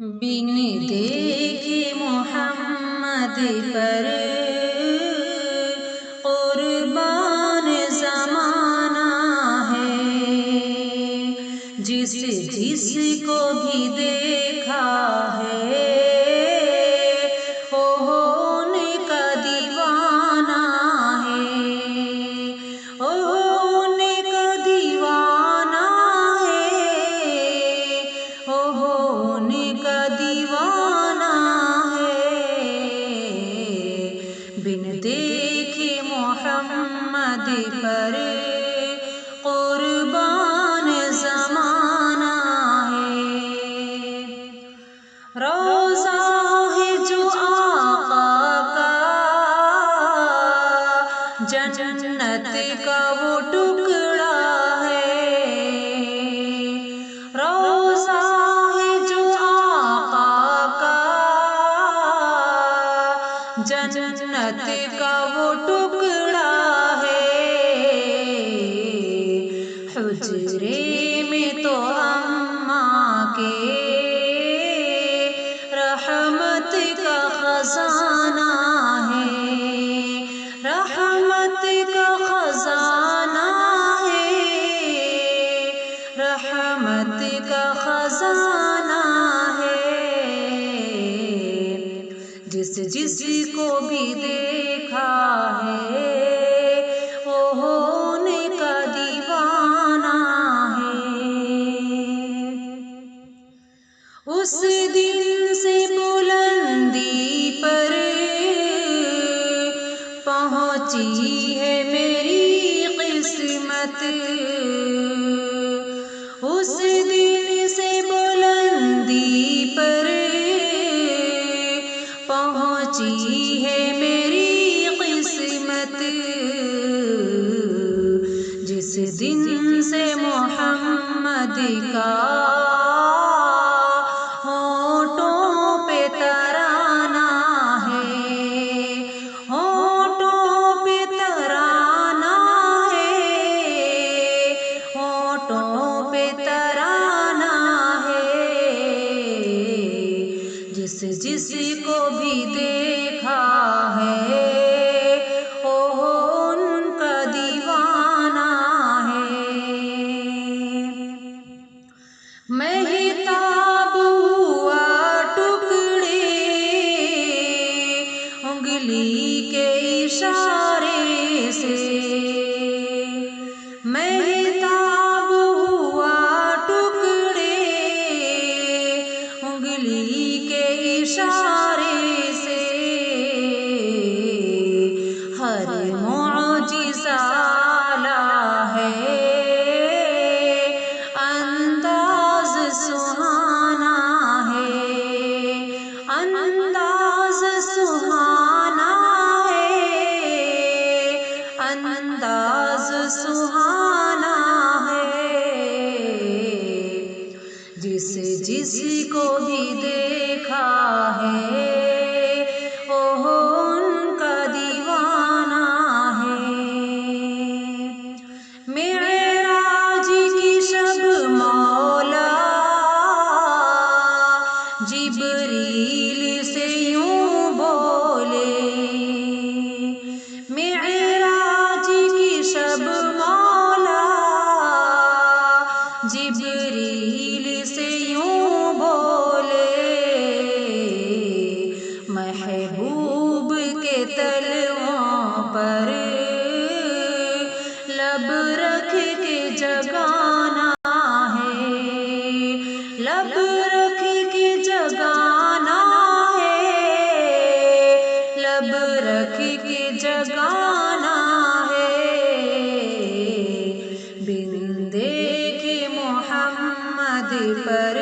بن دیکھے محمد پر قربان زمانہ ہے، جس جس کو بھی دیکھا ہے وہ ان کا دیوانہ ہے، وہ ان کا دیوانہ ہے، وہ ان کا دیوانہ ہے۔ بن دیکھے محمد پر قربان زمانہ ہے، روضہ ہے جو آقا کا جنت کا وہ ٹکڑا ہے، روضہ ہے جو آقا کا جنت کا وہ ٹکڑا ہے، حجرے میں تو اماں کے رحمت کا خزانہ ہے، رحمت کا خزانہ ہے، رحمت کا خزانہ ہے۔ جس جس کو بھی دیکھا ہے وہ ان کا دیوانہ ہے۔ اس دن سے بلندی پر پہنچی ہے میری قسمت، اس دن سے بلندی پر پہنچی ہے میری قسمت، جس دن سے محمد کا ہونٹوں پہ ترانہ ہے، ہونٹوں پہ ترانہ ہے، ہونٹوں پہ ترانہ ہے۔ جس جس کو بھی دیکھا ہے وہ ان کا دیوانہ ہے۔ مہتاب ہوا ٹکڑے انگلی کے اشارے سے، مہتاب ہوا ٹکڑے انگلی کے اشارے سے، ہر معجزہ اعلیٰ ہے، انداز سہانا ہے، انداز سہانا ہے، انداز سہانا ہے۔ جس جس کو بھی دیکھا ہے وہ ان کا دیوانہ ہے۔ معراج کی شب مولا جبریل سے یوں بولے، معراج کی شب مولا جبریل سے یوں بولے، محبوب کے تلووں پر لب رکھ کے جگانا ہے، لب رکھ کے جگانا ہے، لب رکھ کے جگانا ہے۔ بن دیکھے محمد پر